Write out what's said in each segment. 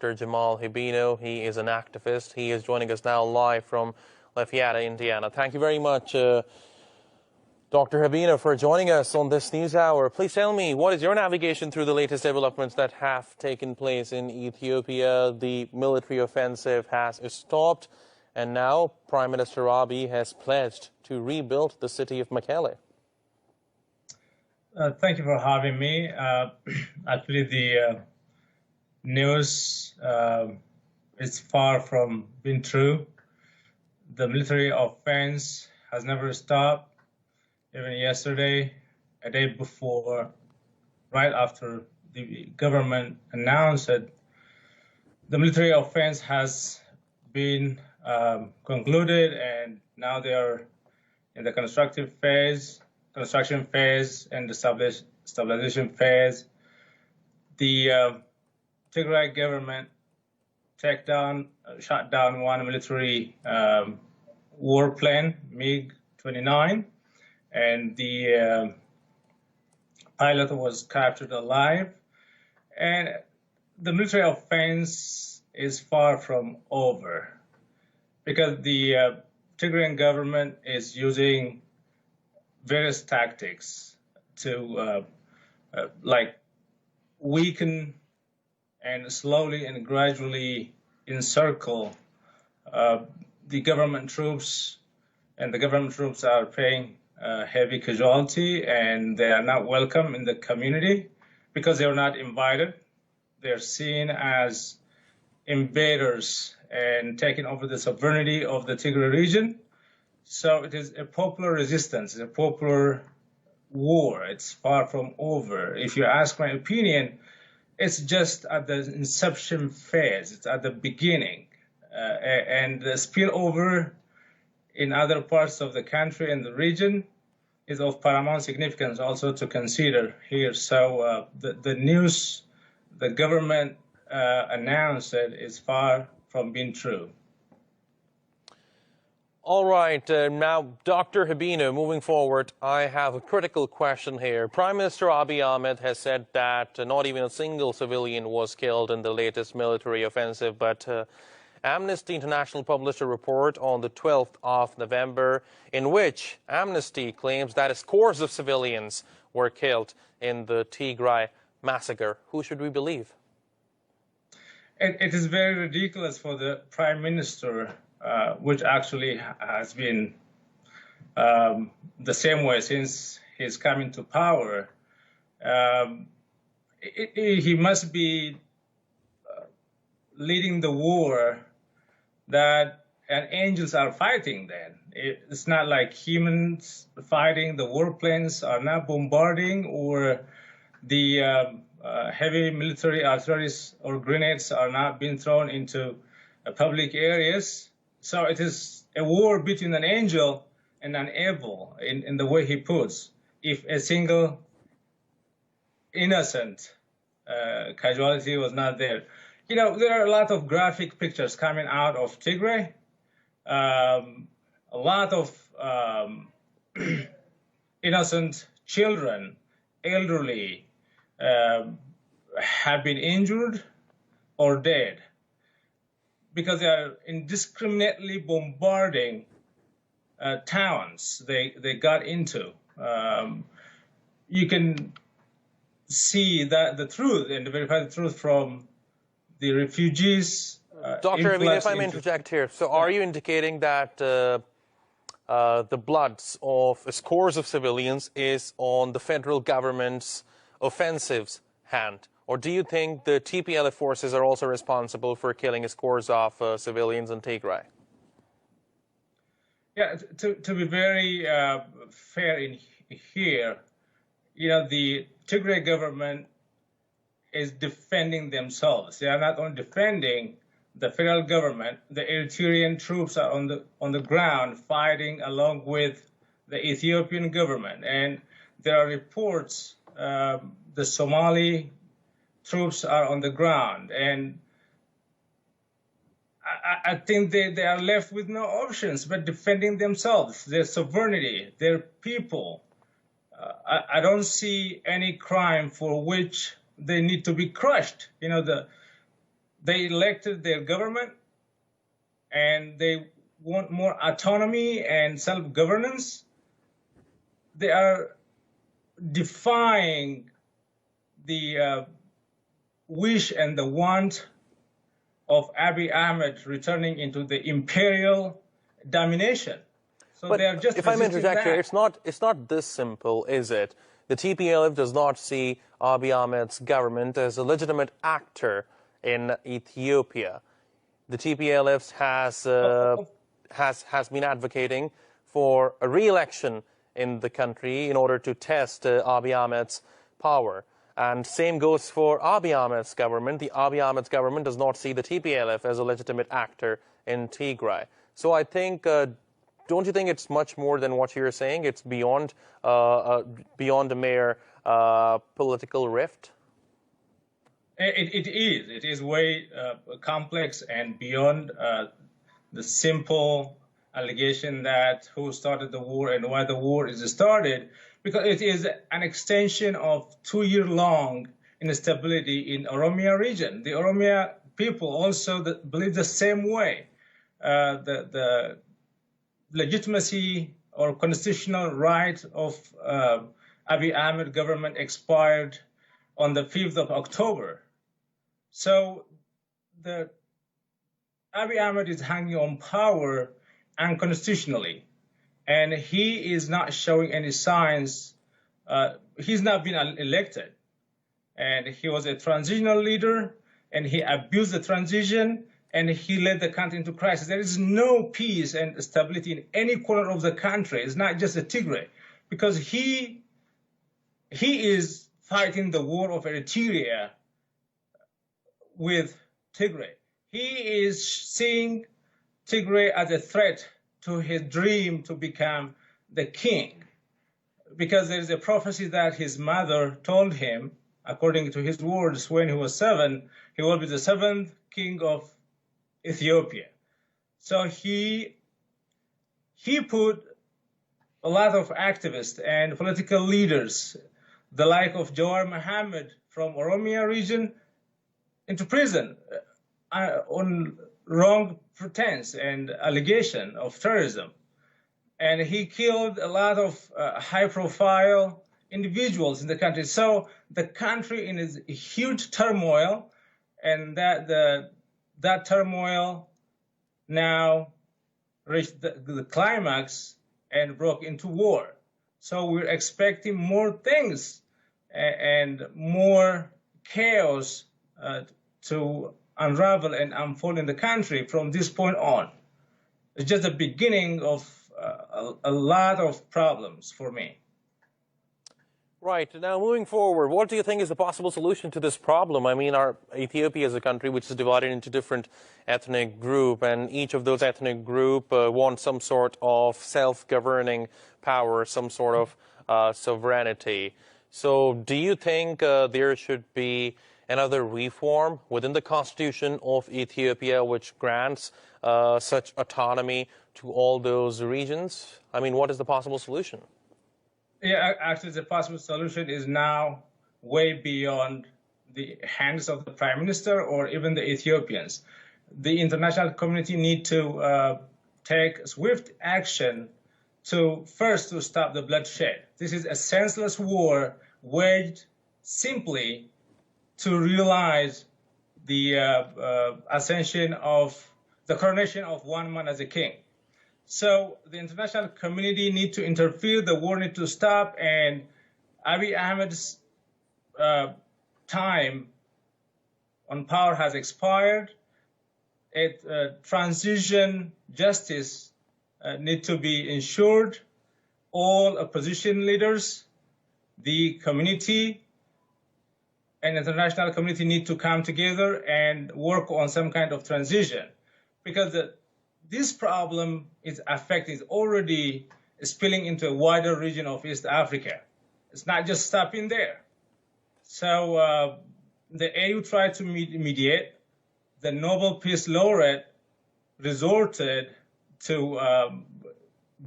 Dr. Jamal Hibino. He is an activist. He is joining us now live from Lafayette, Indiana. Thank you very much, Dr. Hibino, for joining us on this news hour. Please tell me, what is your navigation through the latest developments that have taken place in Ethiopia? The military offensive has stopped, and now Prime Minister Abiy has pledged to rebuild the city of Mekelle. Thank you for having me. Actually, the news is far from being true. The military offense has never stopped. Even yesterday, a day before, right after the government announced it, the military offense has been concluded, and now they are in the construction phase and the stabilization phase. The Tigray government shot down one military warplane, MiG-29, and the pilot was captured alive. And the military offense is far from over, because the Tigrayan government is using various tactics to like weaken and slowly and gradually encircle the government troops, and the government troops are paying heavy casualty, and they are not welcome in the community because they are not invited. They're seen as invaders and taking over the sovereignty of the Tigray region. So it is a popular resistance, it's a popular war. It's far from over. If you ask my opinion, it's just at the inception phase. It's at the beginning. And the spillover in other parts of the country and the region is of paramount significance also to consider here. So the news the government announced it is far from being true. All right, now, Dr. Hibino, moving forward, I have a critical question here. Prime Minister Abiy Ahmed has said that not even a single civilian was killed in the latest military offensive, but Amnesty International published a report on the 12th of November in which Amnesty claims that scores of civilians were killed in the Tigray massacre. Who should we believe? It is very ridiculous for the Prime Minister, which actually has been the same way since he's coming to power. He must be leading the war that angels are fighting then. It's not like humans fighting, the warplanes are not bombarding, or the heavy military artillery or grenades are not being thrown into public areas. So it is a war between an angel and an evil in the way he puts. If a single innocent casualty was not there. You know, there are a lot of graphic pictures coming out of Tigray. A lot of innocent children, elderly, have been injured or dead because they are indiscriminately bombarding towns they got into. You can see that the truth and verify the truth from the refugees. Dr. Hibino, if I may interject here, so are you indicating that the bloods of scores of civilians is on the federal government's offensive's hand? Or do you think the TPLF forces are also responsible for killing scores of civilians in Tigray? Yeah, to be very fair in here, you know, the Tigray government is defending themselves. They are not only defending the federal government, the Eritrean troops are on the ground fighting along with the Ethiopian government. And there are reports the Somali troops are on the ground. And I think they are left with no options but defending themselves, their sovereignty, their people. I don't see any crime for which they need to be crushed. You know, they elected their government and they want more autonomy and self-governance. They are defying the wish and the want of Abiy Ahmed returning into the imperial domination. So But they are just if I may interject here, that. it's not this simple, is it? The TPLF does not see Abiy Ahmed's government as a legitimate actor in Ethiopia. The TPLF has been advocating for a re-election in the country in order to test Abiy Ahmed's power. And same goes for Abiy Ahmed's government. The Abiy Ahmed's government does not see the TPLF as a legitimate actor in Tigray. So I think, don't you think it's much more than what you're saying? It's beyond beyond a mere political rift? It is. It is way complex and beyond the simple allegation that who started the war and why the war is started, because it is an extension of 2-year-long instability in Oromia region. The Oromia people also believe the same way. The legitimacy or constitutional right of Abiy Ahmed government expired on the 5th of October. So the Abiy Ahmed is hanging on power unconstitutionally, and he is not showing any signs. He's not been elected, and he was a transitional leader, and he abused the transition, and he led the country into crisis. There is no peace and stability in any corner of the country. It's not just a Tigray, because he is fighting the war of Eritrea with Tigray. He is seeing Tigray as a threat to his dream to become the king, because there is a prophecy that his mother told him, according to his words, when he was 7, he will be the 7th king of Ethiopia. So he put a lot of activists and political leaders, the like of Jawar Mohammed from Oromia region, into prison on wrong pretense and allegation of terrorism. And he killed a lot of high-profile individuals in the country. So the country is in huge turmoil, and that turmoil now reached the climax and broke into war. So we're expecting more things and more chaos to unravel and unfold in the country from this point on. It's just the beginning of a lot of problems for me. Right. Now, moving forward, what do you think is the possible solution to this problem? I mean, Ethiopia is a country which is divided into different ethnic groups, and each of those ethnic groups wants some sort of self-governing power, some sort of sovereignty. So do you think there should be another reform within the constitution of Ethiopia which grants such autonomy to all those regions? I mean, what is the possible solution? Yeah, actually, the possible solution is now way beyond the hands of the prime minister or even the Ethiopians. The international community need to take swift action to stop the bloodshed. This is a senseless war waged simply to realize the ascension of the coronation of one man as a king. So the international community need to interfere, the war need to stop, and Abiy Ahmed's time on power has expired. Transition justice need to be ensured. All opposition leaders, the community, and international community need to come together and work on some kind of transition, because this problem is already spilling into a wider region of East Africa. It's not just stopping there. So the AU tried to mediate. The Nobel Peace Laureate resorted to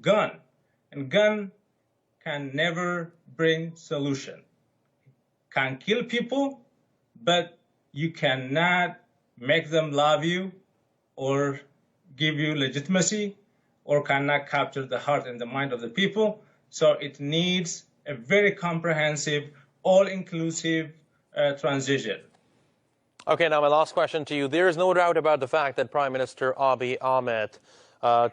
gun, and gun can never bring solution. Can kill people, but you cannot make them love you or give you legitimacy or cannot capture the heart and the mind of the people. So it needs a very comprehensive, all-inclusive transition. Okay, now my last question to you. There is no doubt about the fact that Prime Minister Abiy Ahmed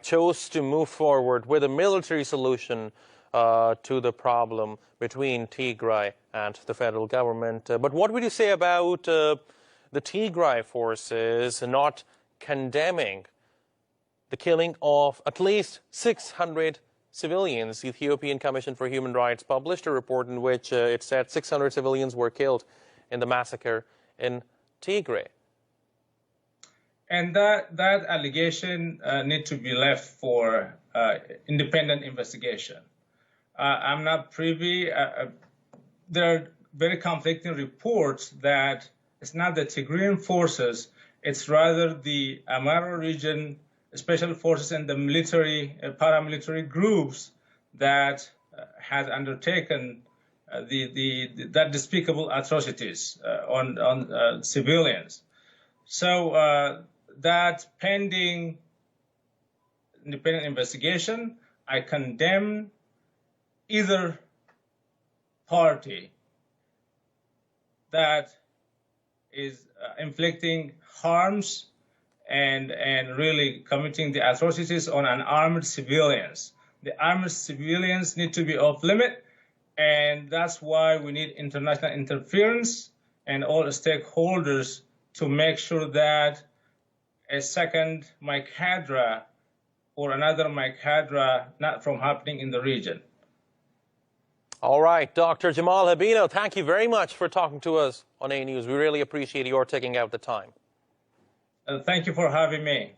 chose to move forward with a military solution to the problem between Tigray and the federal government. But what would you say about the Tigray forces not condemning the killing of at least 600 civilians? The Ethiopian Commission for Human Rights published a report in which it said 600 civilians were killed in the massacre in Tigray. And that allegation needs to be left for independent investigation. I'm not privy. There are very conflicting reports that it's not the Tigrayan forces, it's rather the Amara region special forces and the military, paramilitary groups that has undertaken that despicable atrocities on civilians. So that pending independent investigation, I condemn either party that is inflicting harms and really committing the atrocities on unarmed civilians. The armed civilians need to be off limit, and that's why we need international interference and all stakeholders to make sure that a second Mike Hadra or another Mike Hadra not from happening in the region. All right, Dr. Jamal Habino, thank you very much for talking to us on A News. We really appreciate your taking out the time. Thank you for having me.